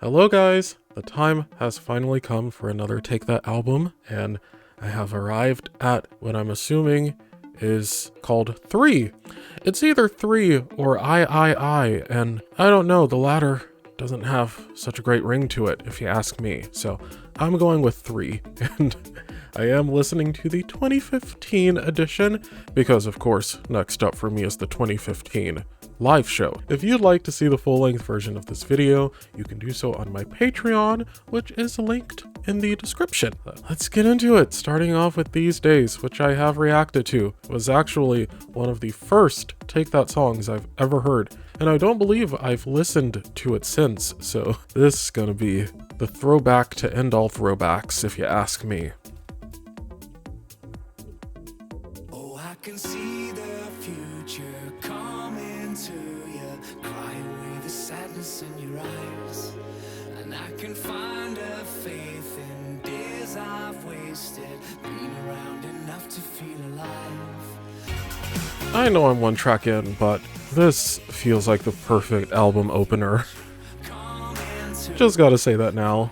Hello guys! The time has finally come for another Take That album, and I have arrived at what I'm assuming is called 3. It's either 3 or I, and I don't know, the latter doesn't have such a great ring to it if you ask me, so I'm going with 3, and I am listening to the 2015 edition, because of course, next up for me is the 2015 live show. If you'd like to see the full-length version of this video, you can do so on my Patreon, which is linked in the description. Let's get into it, starting off with These Days, which I have reacted to. It was actually one of the first Take That songs I've ever heard, and I don't believe I've listened to it since, so this is gonna be the throwback to end all throwbacks, if you ask me. Oh, I can see the future coming to you, cry away the sadness in your eyes, and I can find a faith in days I've wasted, being around enough to feel alive. I know I'm one track in, but this feels like the perfect album opener. Just gotta say that now.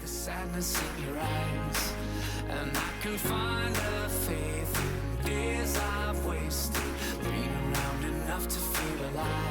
The sadness in your eyes, and I can find a faith in days I've wasted, being around enough to feel alive.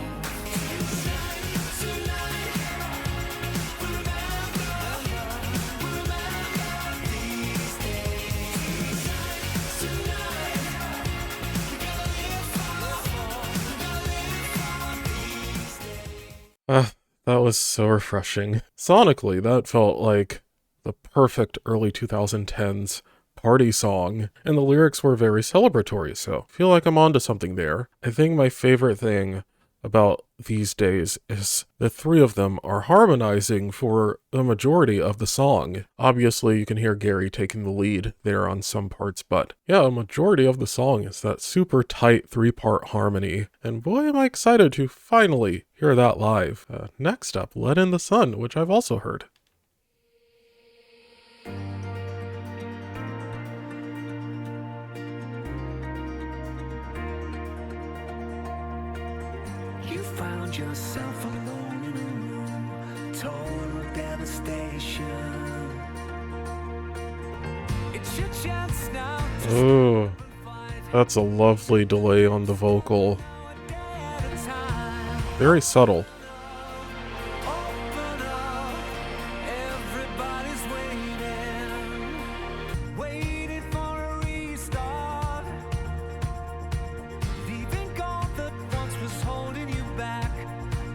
That was so refreshing. Sonically, that felt like the perfect early 2010s party song, and the lyrics were very celebratory, so I feel like I'm onto something there. I think my favorite thing about These Days is the three of them are harmonizing for the majority of the song. Obviously, you can hear Gary taking the lead there on some parts, but yeah, a majority of the song is that super tight 3-part harmony, and boy am I excited to finally hear that live. Next up, Let in the Sun, which I've also heard. You found yourself alone in a room, total devastation. It's your chance now to Ooh, that's a lovely delay on the vocal. Very subtle. open up. Everybody's waiting for a restart. Leaving all that once was holding you back.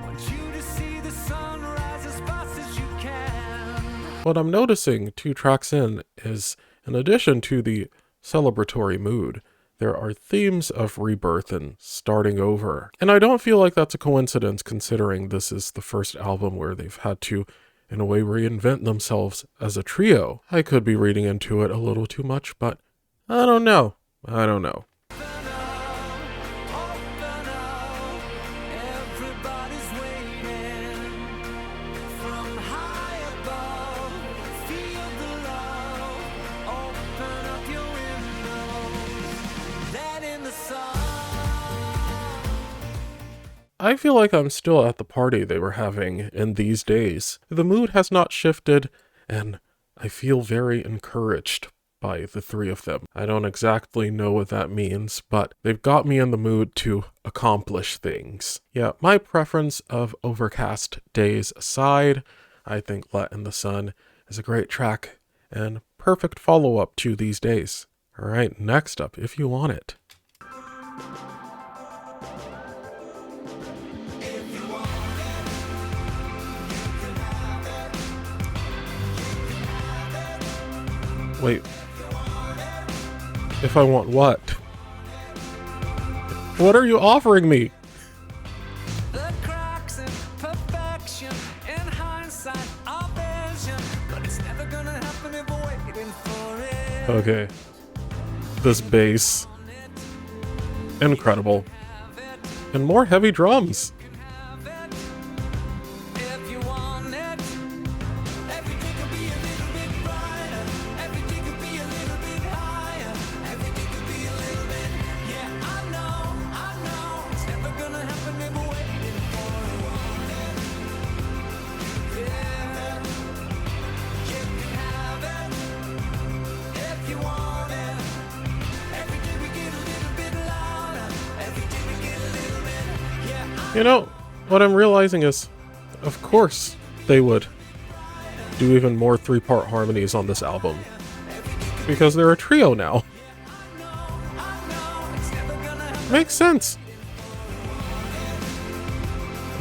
Want you to see the sunrise as fast as you can. What I'm noticing 2 tracks in is, in addition to the celebratory mood, there are themes of rebirth and starting over. And I don't feel like that's a coincidence, considering this is the first album where they've had to, in a way, reinvent themselves as a trio. I could be reading into it a little too much, but I don't know. Open up, everybody's waiting. From high above, feel the love. Open up your windows, let in the sun. I feel like I'm still at the party they were having in These Days. The mood has not shifted, and I feel very encouraged by the 3 of them. I don't exactly know what that means, but they've got me in the mood to accomplish things. Yeah, my preference of Overcast Days aside, I think Let in the Sun is a great track and perfect follow-up to These Days. Alright, next up, If You Want It. Wait. If I want what? What are you offering me? The cracks in perfection, in hindsight, our vision, but it's never gonna happen if we're waiting for it. Okay. This bass. Incredible. And more heavy drums. If you want it, everything could be a little bit brighter, everything could be a little bit higher, everything could be a little bit, yeah, I know, it's never gonna happen if we're waiting for it. Yeah. You know, what I'm realizing is, of course, they would do even more 3-part harmonies on this album. Because they're a trio now. Makes sense.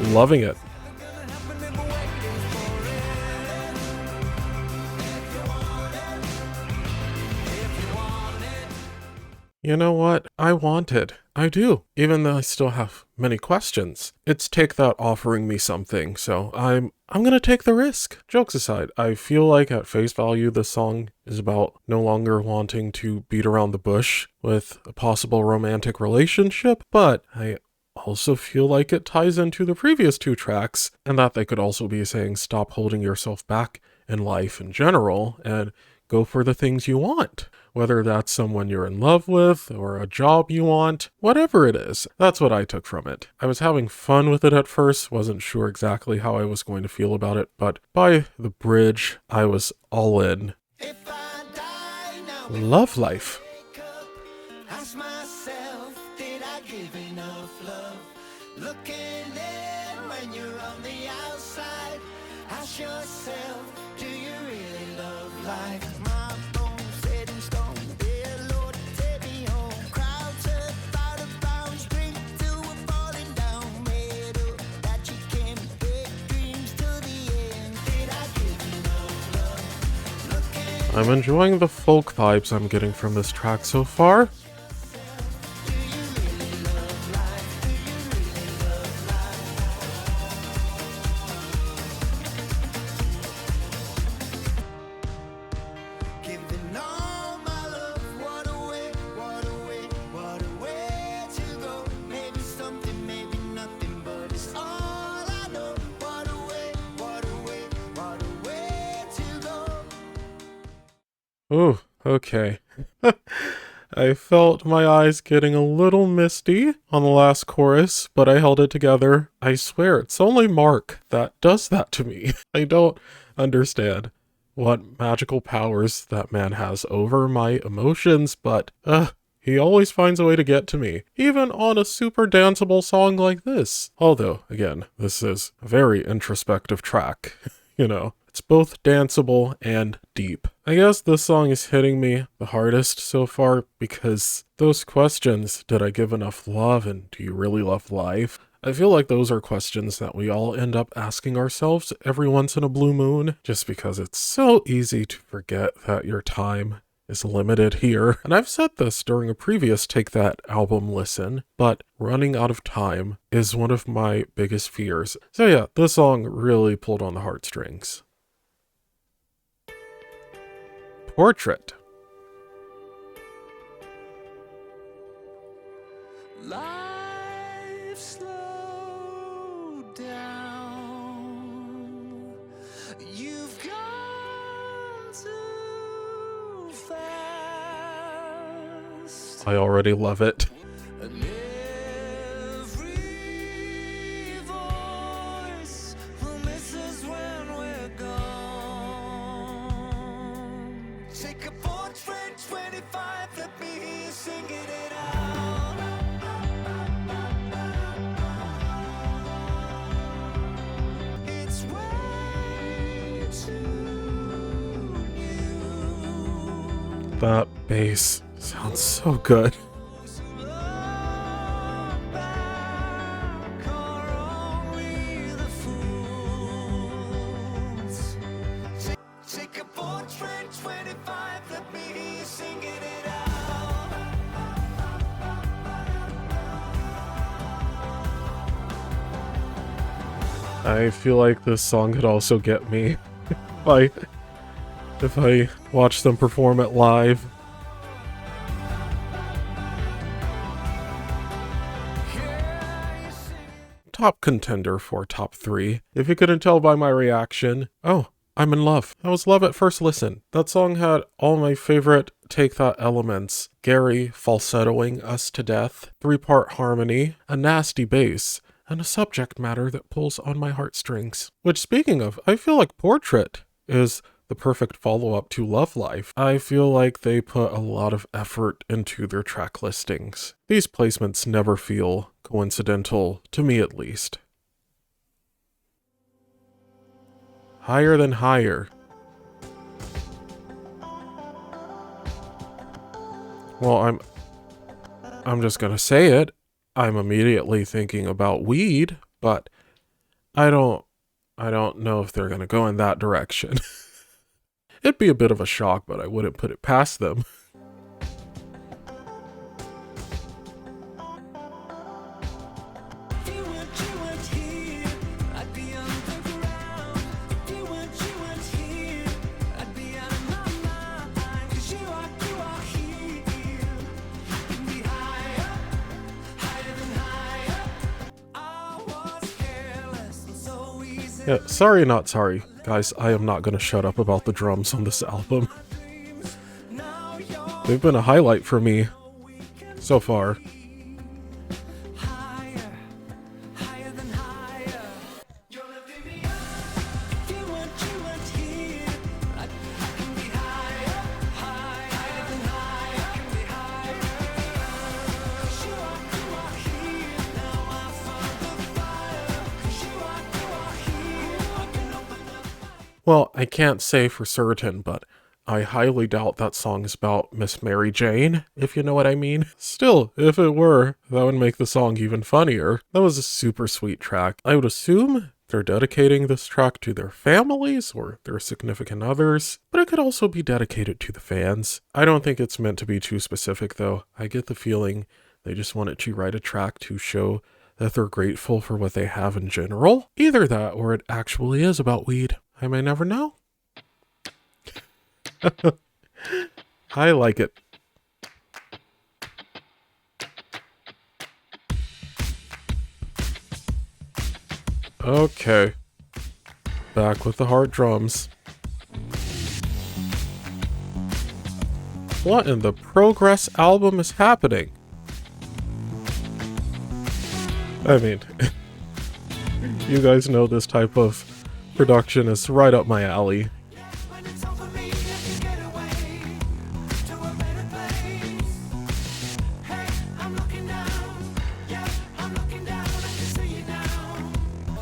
Loving it. You know what? I want it. I do. Even though I still have many questions. It's Take That offering me something, so I'm gonna take the risk. Jokes aside, I feel like at face value this song is about no longer wanting to beat around the bush with a possible romantic relationship, but I also feel like it ties into the previous 2 tracks, and that they could also be saying stop holding yourself back in life in general and go for the things you want. Whether that's someone you're in love with or a job you want, whatever it is. That's what I took from it. I was having fun with it at first, wasn't sure exactly how I was going to feel about it, but by the bridge, I was all in. Love life. Ask myself, did I give enough love? Looking in when you're on the outside. Ask yourself, do you really love life? My bones set in stone, dear Lord, take me home. Crowds about a bounce, drink till we're falling down. Made up that you can big dreams to the end. Did I give enough love? Looking I'm enjoying the folk vibes I'm getting from this track so far. giving all my love. What a way, what a way, what a way to go. Maybe something, maybe nothing, but it's all I know. What a way, what a way, what a way to go. Ooh, okay. I felt my eyes getting a little misty on the last chorus, but I held it together. I swear, it's only Mark that does that to me. I don't understand what magical powers that man has over my emotions, but he always finds a way to get to me, even on a super danceable song like this. Although, again, this is a very introspective track, you know. It's both danceable and deep. I guess this song is hitting me the hardest so far because those questions, did I give enough love and do you really love life? I feel like those are questions that we all end up asking ourselves every once in a blue moon, just because it's so easy to forget that your time is limited here. And I've said this during a previous Take That album listen, but running out of time is one of my biggest fears. So yeah, this song really pulled on the heartstrings. Portrait. Life slowed down. You've gone too fast. I already love it. And every voice will miss us when we're gone. Take a portrait, 25, let me hear you singing it out. It's way too new. That bass sounds so good. Take a portrait, 25, let me hear you singing it out. I feel like this song could also get me if I watch them perform it live. Top contender for top 3. If you couldn't tell by my reaction, oh, I'm in love. That was love at first listen. That song had all my favorite Take That elements. Gary falsettoing us to death, 3-part harmony, a nasty bass, and a subject matter that pulls on my heartstrings. Which, speaking of, I feel like Portrait is the the perfect follow-up to Love Life. I feel like they put a lot of effort into their track listings. These placements never feel coincidental, to me at least. Higher Than Higher. Well, I'm just gonna say it. I'm immediately thinking about weed, but I don't know if they're gonna go in that direction. It'd be a bit of a shock, but I wouldn't put it past them. Yeah, sorry, not sorry. Guys, I am not gonna shut up about the drums on this album. They've been a highlight for me so far. Well, I can't say for certain, but I highly doubt that song is about Miss Mary Jane, if you know what I mean. Still, if it were, that would make the song even funnier. That was a super sweet track. I would assume they're dedicating this track to their families or their significant others, but it could also be dedicated to the fans. I don't think it's meant to be too specific, though. I get the feeling they just wanted to write a track to show that they're grateful for what they have in general. Either that, or it actually is about weed. I may never know. I like it. Okay. Back with the hard drums. What in the Progress album is happening? I mean, you guys know this type of production is right up my alley.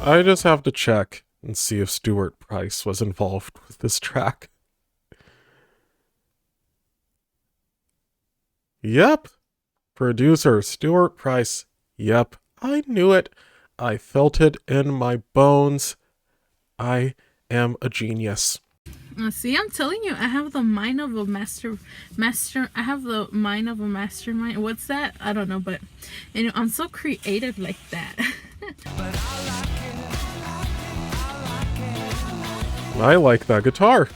I just have to check and see if Stuart Price was involved with this track. Yep. Producer Stuart Price. Yep. I knew it. I felt it in my bones. I am a genius. See, I'm telling you, I have the mind of a I have the mind of a mastermind. What's that? I don't know, but you know, I'm so creative like that. I like that guitar.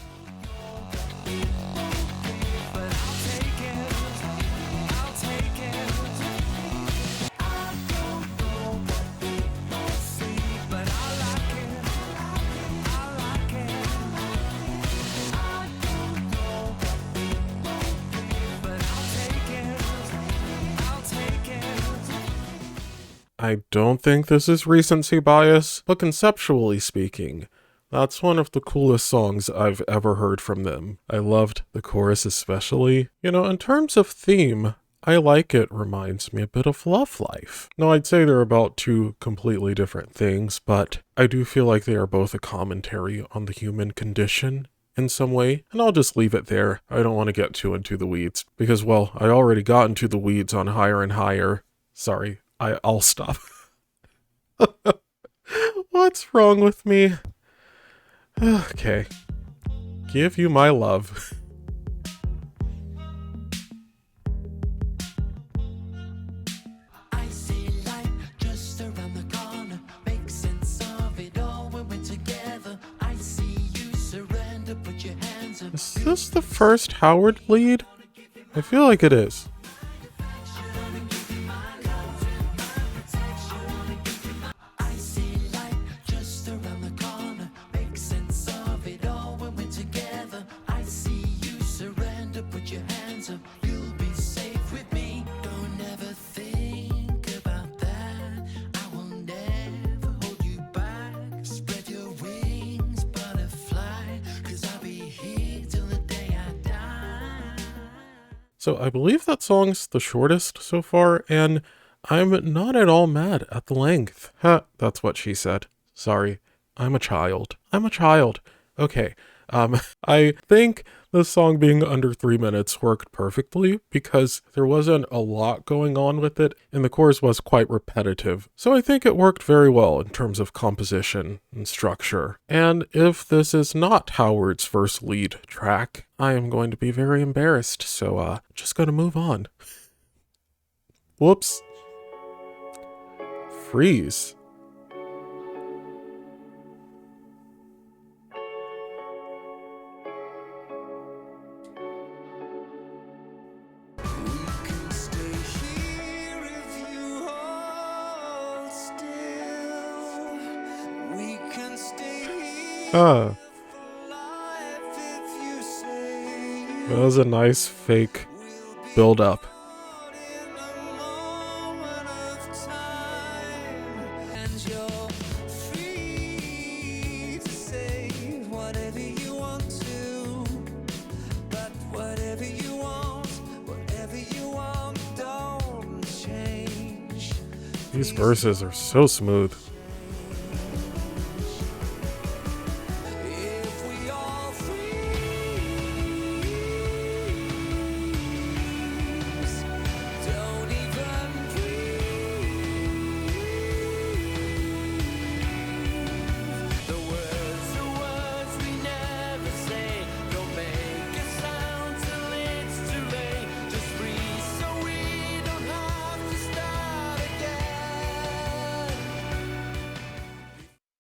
I don't think this is recency bias, but conceptually speaking, that's one of the coolest songs I've ever heard from them. I loved the chorus especially. You know, in terms of theme, I like it reminds me a bit of Love Life. Now, I'd say they're about two completely different things, but I do feel like they are both a commentary on the human condition in some way, and I'll just leave it there. I don't want to get too into the weeds, because, well, I already got into the weeds on Higher and Higher. Sorry, I'll stop. What's wrong with me? Okay. Give You My Love. I see light just around the corner. Make sense of it all when we're together. I see you surrender, put your hands up. Is this the first Howard lead? I feel like it is. Here So I believe that song's the shortest so far, and I'm not at all mad at the length. Ha, that's what she said. Sorry, I'm a child. I'm a child. Okay, I think the song being under 3 minutes worked perfectly because there wasn't a lot going on with it, and the chorus was quite repetitive. So I think it worked very well in terms of composition and structure. And if this is not Howard's first lead track, I am going to be very embarrassed, so just gonna move on. Whoops. Freeze. can stay here if you hold still. We can stay here Ah, for life if you say that was a nice fake build up. in a moment of time. And you're free to say whatever you want to. But whatever you want, don't change. These verses are so smooth. If we all freeze, don't even breathe. The words we never say. Don't make a sound till it's too late. Just freeze so we don't have to start again.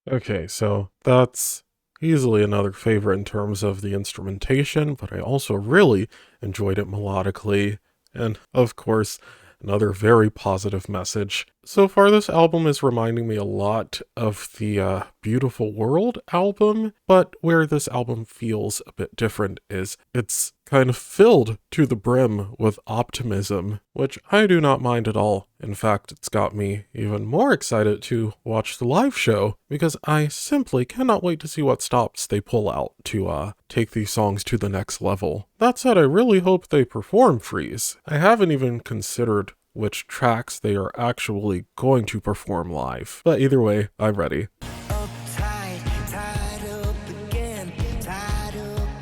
Okay, so that's easily another favorite in terms of the instrumentation, but I also really enjoyed it melodically. And of course, another very positive message. So far, this album is reminding me a lot of the Beautiful World album, but where this album feels a bit different is it's kind of filled to the brim with optimism, which I do not mind at all. In fact, it's got me even more excited to watch the live show because I simply cannot wait to see what stops they pull out to take these songs to the next level. That said, I really hope they perform Freeze. I haven't even considered which tracks they are actually going to perform live. But either way, I'm ready. Uptight, tied up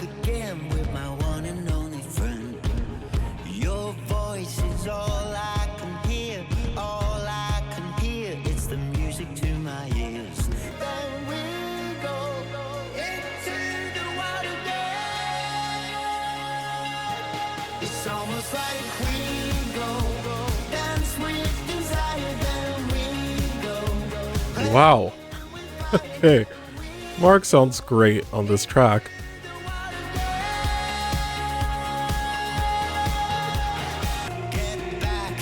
again with my one and only friend. Your voice is all I can hear, it's the music to my ears. Then we go into the wild again. It's almost like we go dance with desire, then we go. Wow. Okay. Mark sounds great on this track. Get back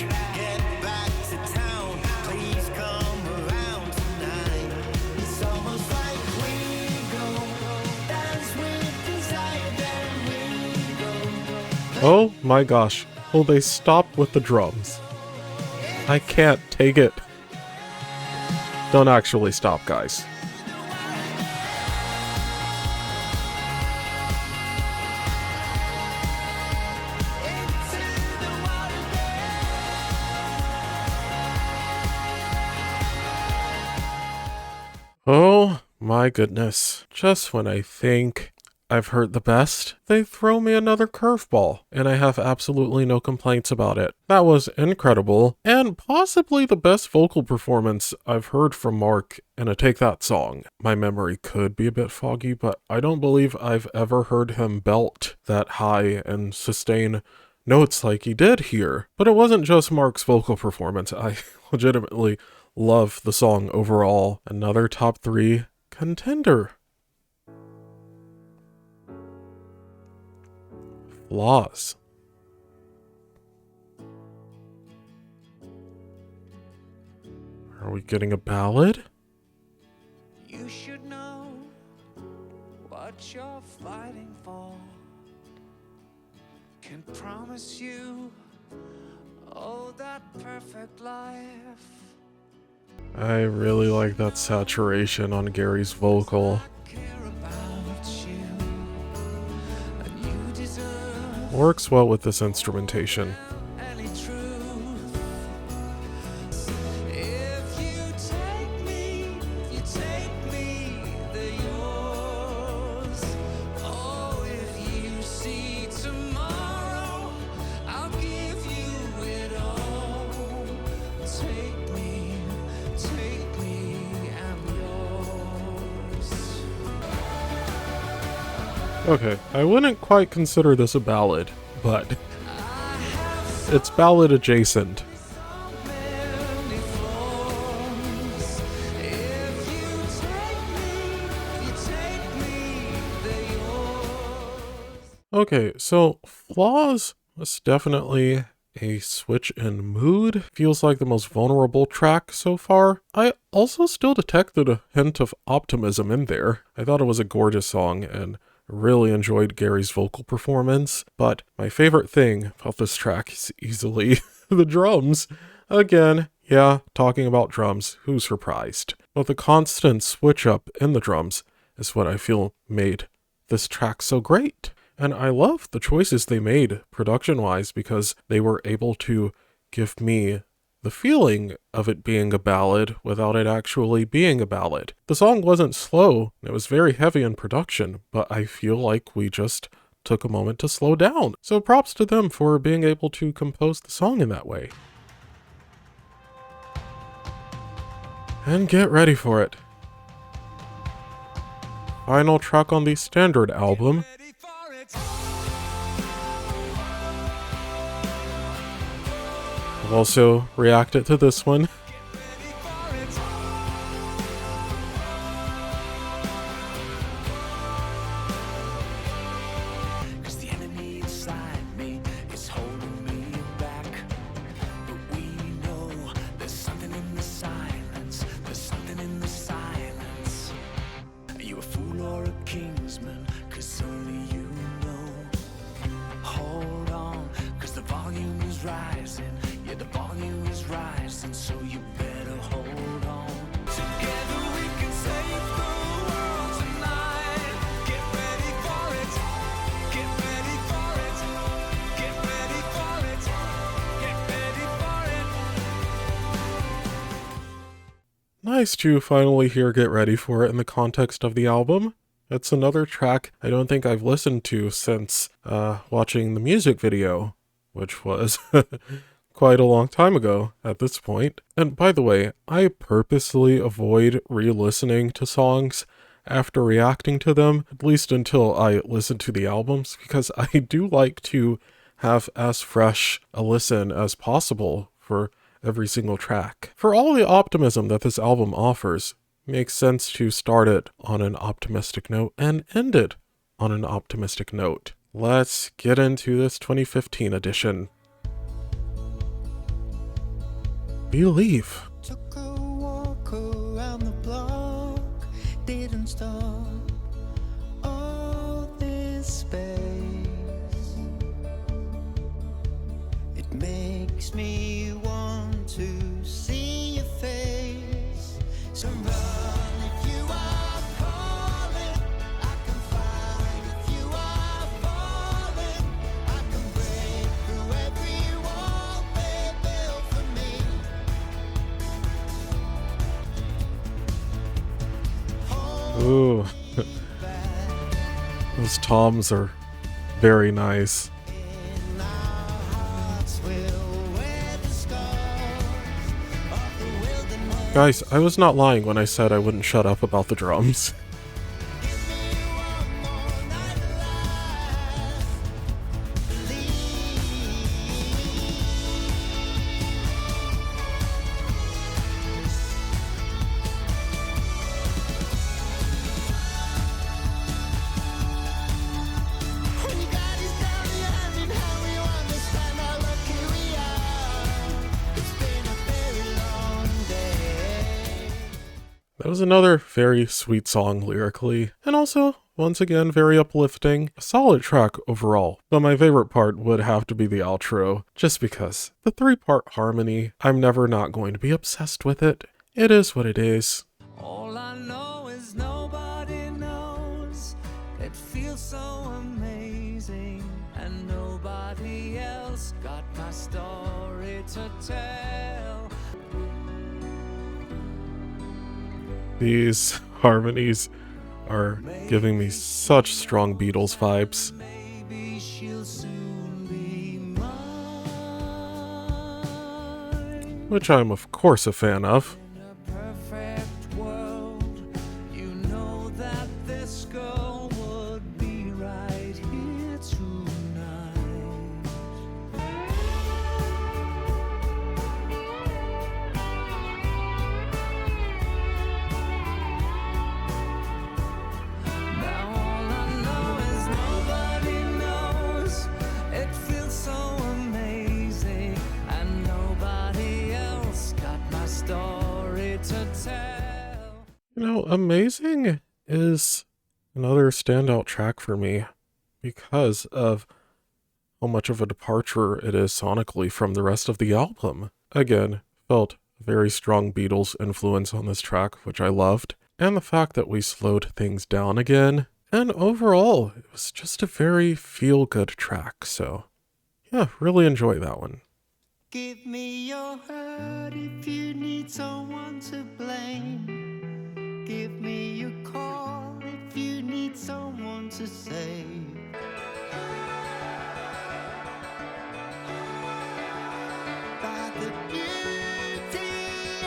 to town. Please come around tonight. It's almost like we go dance with desire, then we go. Oh my gosh. Will they stop with the drums? I can't take it. Don't actually stop, guys. Oh my goodness. Just when I think I've heard the best, they throw me another curveball, and I have absolutely no complaints about it. That was incredible, and possibly the best vocal performance I've heard from Mark in a Take That song. My memory could be a bit foggy, but I don't believe I've ever heard him belt that high and sustain notes like he did here. But it wasn't just Mark's vocal performance. I legitimately love the song overall. Another top 3 contender. Flaws. Are we getting a ballad? You should know what you're fighting for. Can promise you, oh, that perfect life. I really like that saturation on Gary's vocal. I care about you, and you deserve Works well with this instrumentation. Any truth. If you take me, they're yours. Oh, if you see tomorrow, I'll give you it all. Take me, I'm yours. Okay, I wouldn't quite consider this a ballad, but it's ballad adjacent. Many flaws. If you take me, they're yours. Okay, so Flaws was definitely a switch in mood. Feels like the most vulnerable track so far. I also still detected a hint of optimism in there. I thought it was a gorgeous song and really enjoyed Gary's vocal performance, but my favorite thing about this track is easily the drums. Again, yeah, talking about drums, who's surprised? But the constant switch up in the drums is what I feel made this track so great. And I love the choices they made production-wise because they were able to give me the feeling of it being a ballad without it actually being a ballad. The song wasn't slow, it was very heavy in production, but I feel like we just took a moment to slow down. So props to them for being able to compose the song in that way. And get ready for it. Final track on the standard album. Ready for it. I've also reacted to this one. Ready for it. 'Cause the enemy inside me is holding me back. But we know there's something in the silence. There's something in the silence. Are you a fool or a kingsman? 'Cause only you know. Hold on, 'cause the volume is rising. Yeah, the volume is rising, so you better hold on. Together we can save the world tonight. Get ready for it. Get ready for it. Get ready for it. Get ready for it. Nice to finally hear Get Ready For It in the context of the album. It's another track I don't think I've listened to since watching the music video, which was quite a long time ago at this point. And by the way, I purposely avoid re-listening to songs after reacting to them, at least until I listen to the albums, because I do like to have as fresh a listen as possible for every single track. For all the optimism that this album offers, makes sense to start it on an optimistic note and end it on an optimistic note. Let's get into this 2015 edition. Believe. Took a walk around the block, didn't stop. All this space, it makes me want to see your face. So run if you are calling, I can fight if you are falling. I can break through every wall they built for me. Ooh. Those toms are very nice. In our hearts we'll wear the scars of the wilderness. Guys, I was not lying when I said I wouldn't shut up about the drums. Give me one more night alive. When you got us down behind and how we understand how lucky we are. It's been a very long day. That was another very sweet song lyrically, and also, once again, very uplifting. A solid track overall, but my favorite part would have to be the outro, just because. The 3-part harmony, I'm never not going to be obsessed with it. It is what it is. All I know is nobody knows. It feels so amazing, and nobody else got my story to tell. These harmonies are giving me such strong Beatles vibes. Maybe she'll soon be mine. Which I'm of course a fan of. In a perfect world, you know that this girl would be right here tonight. Now all I know is nobody knows. It feels so amazing, and nobody else got my story to tell. You know, Amazing is another standout track for me because of how much of a departure it is sonically from the rest of the album. Again, felt a very strong Beatles influence on this track, which I loved, and the fact that we slowed things down again. And overall, it was just a very feel-good track, so yeah, really enjoy that one. Give me your hurt if you need someone to blame. Give me your call if you need someone to save. By the beauty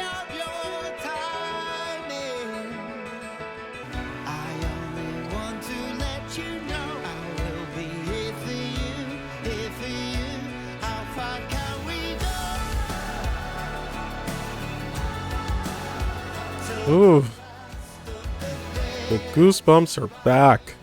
of your timing, I only want to let you know I will be here for you, here for you. How far can we go? Ooh, the goosebumps are back.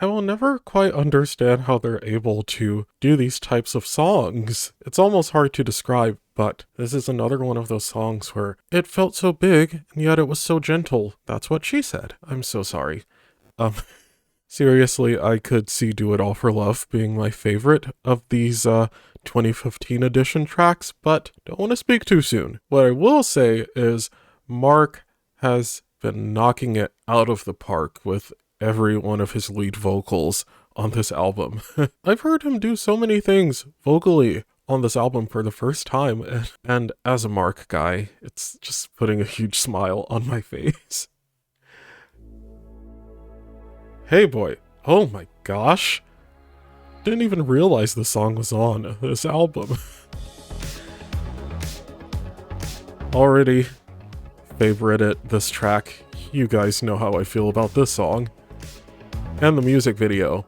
I will never quite understand how they're able to do these types of songs. It's almost hard to describe, but this is another one of those songs where it felt so big, and yet it was so gentle. That's what she said. I'm so sorry. Seriously, I could see Do It All for Love being my favorite of these 2015 edition tracks, but don't want to speak too soon. What I will say is Mark has been knocking it out of the park with every one of his lead vocals on this album. I've heard him do so many things vocally on this album for the first time, and as a Mark guy, it's just putting a huge smile on my face. Hey boy, oh my gosh. Didn't even realize the song was on this album. Already favorited this track. You guys know how I feel about this song. And the music video.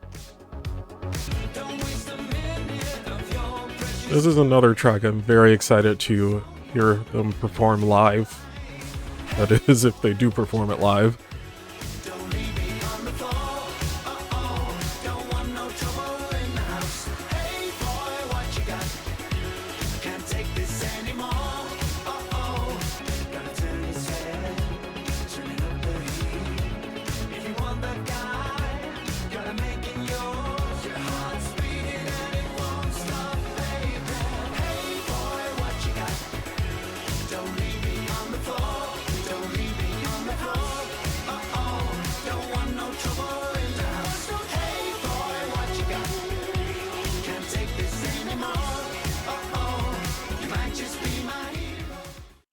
This is another track I'm very excited to hear them perform live. That is, if they do perform it live.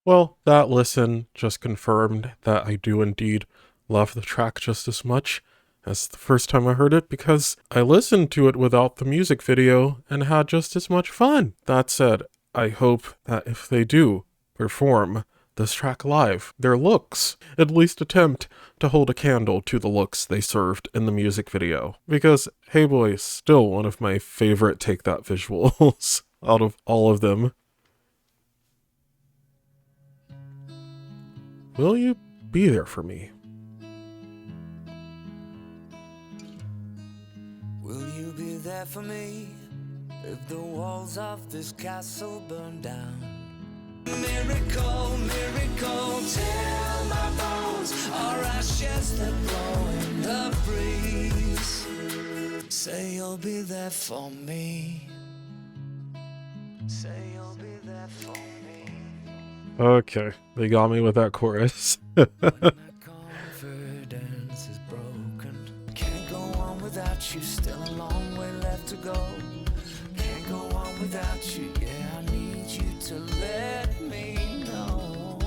Well, that listen just confirmed that I do indeed love the track just as much as the first time I heard it, because I listened to it without the music video and had just as much fun. That said, I hope that if they do perform this track live, their looks at least attempt to hold a candle to the looks they served in the music video. Because Hey Boy is still one of my favorite Take That visuals out of all of them. Will you be there for me? Will you be there for me if the walls of this castle burn down? Miracle, miracle, till my bones are ashes that blow in the breeze. Say you'll be there for me. Say you'll be there for me. Okay, they got me with that chorus. My confidence is broken. Can't go on without you, still a long way left to go. Can't go on without you, yeah, I need you to let me know.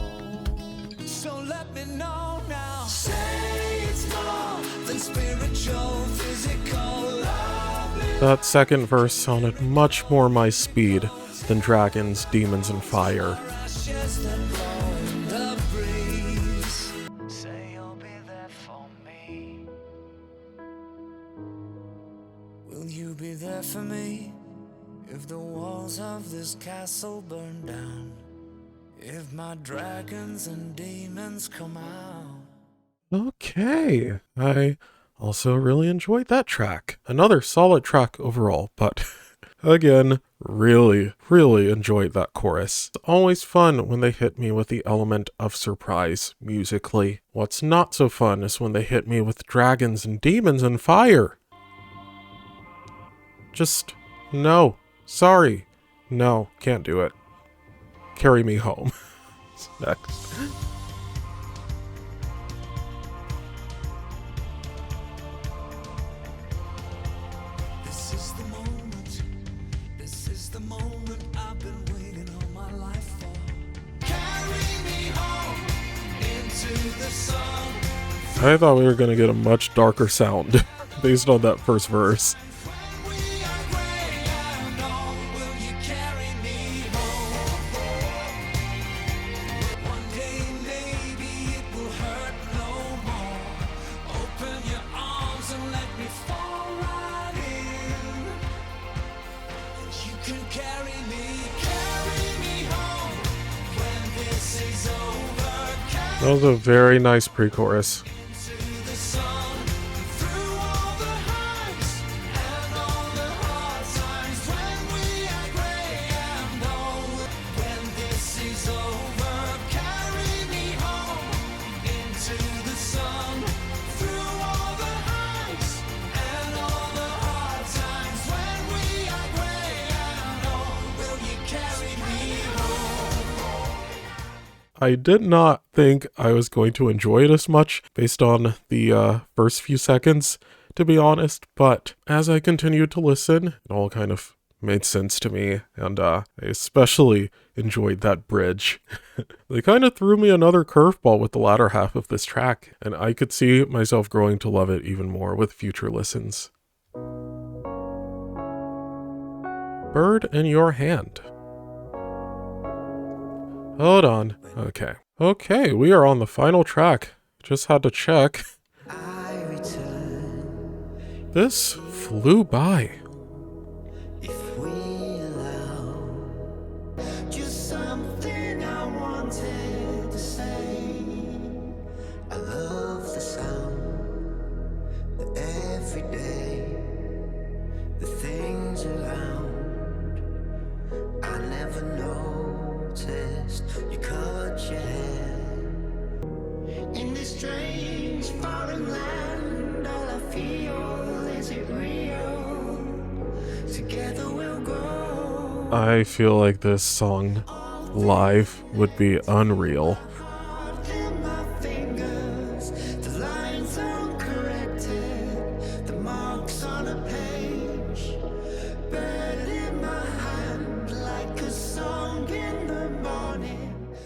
So let me know now. Say it's more than spiritual, physical love. That second verse sounded much more my speed than Dragons, Demons, and Fire. Ashes that blow in the breeze. Say you'll be there for me. Will you be there for me if the walls of this castle burn down? If my dragons and demons come out? Okay, I also really enjoyed that track. Another solid track overall, but again, really enjoyed that chorus. It's always fun when they hit me with the element of surprise musically. What's not so fun is when they hit me with dragons and demons and fire. Just, no. Sorry. No, can't do it. Carry Me Home. Next. This is the moment. This is the moment I've been waiting all my life for. Carry me home into the sun. I thought we were going to get a much darker sound based on that first verse. When we are gray and old, will you carry me home? One day maybe it will hurt no more. Open your arms and let me fall right in. And you can carry me home when this is over. That was a very nice pre-chorus. To the sun, through all the highs and all the hard times. When we are gray and old, when this is over, carry me home into the sun. Through all the highs and all the hard times. When we are gray and old, will you carry me home? I did not think I was going to enjoy it as much based on the first few seconds, to be honest, but as I continued to listen, it all kind of made sense to me, and I especially enjoyed that bridge. They kind of threw me another curveball with the latter half of this track, and I could see myself growing to love it even more with future listens. Bird in Your Hand. Hold on. Okay, we are on the final track. Just had to check. I return This flew by. if we allow. Just something I wanted to say. I love the sound, the everyday, the things around. I never noticed you cut your hair. In this strange foreign land, all I feel is it real. Together we'll grow. I feel like this song live would be unreal. Carved in my fingers, the lines uncorrected, the marks on a page, buried in my hand like a song in the morning.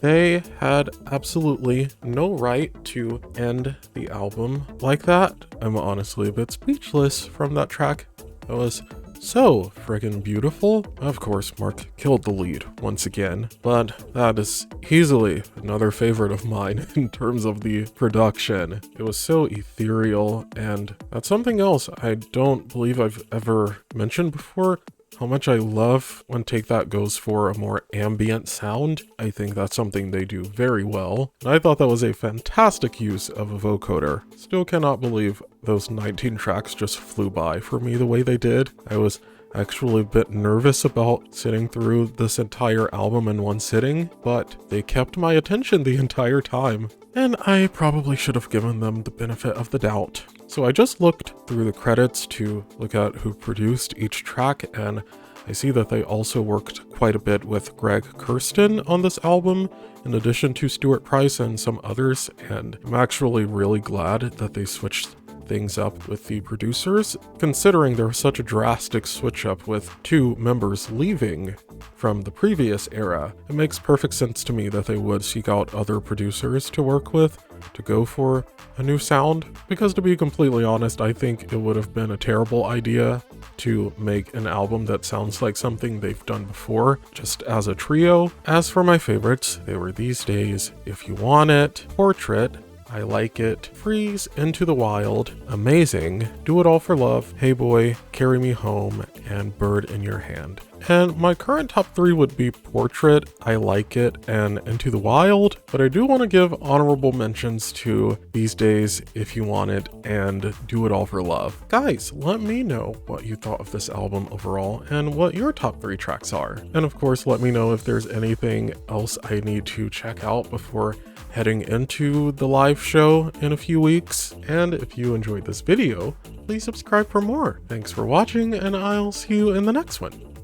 They had absolutely no right to end the album like that. I'm honestly a bit speechless from that track. That was so friggin' beautiful. Of course, Mark killed the lead once again, but that is easily another favorite of mine in terms of the production. It was so ethereal, and that's something else I don't believe I've ever mentioned before. How much I love when Take That goes for a more ambient sound. I think that's something they do very well. And I thought that was a fantastic use of a vocoder. Still cannot believe those 19 tracks just flew by for me the way they did. I was actually a bit nervous about sitting through this entire album in one sitting, but they kept my attention the entire time, and I probably should have given them the benefit of the doubt. So I just looked through the credits to look at who produced each track, and I see that they also worked quite a bit with Greg Kurstin on this album, in addition to Stuart Price and some others, and I'm actually really glad that they switched things up with the producers, considering there was such a drastic switch up with 2 members leaving from the previous era. It makes perfect sense to me that they would seek out other producers to work with to go for a new sound, because to be completely honest, I think it would have been a terrible idea to make an album that sounds like something they've done before, just as a trio. As for my favorites, they were These Days, If You Want It, Portrait, I Like It, Freeze, Into the Wild, Amazing, Do It All for Love, Hey Boy, Carry Me Home, and Bird in Your Hand. And my current top 3 would be Portrait, I Like It, and Into the Wild, but I do want to give honorable mentions to These Days, If You Want It, and Do It All for Love. Guys, let me know what you thought of this album overall and what your top 3 tracks are. And of course, let me know if there's anything else I need to check out before heading into the live show in a few weeks. And if you enjoyed this video, please subscribe for more. Thanks for watching, and I'll see you in the next one.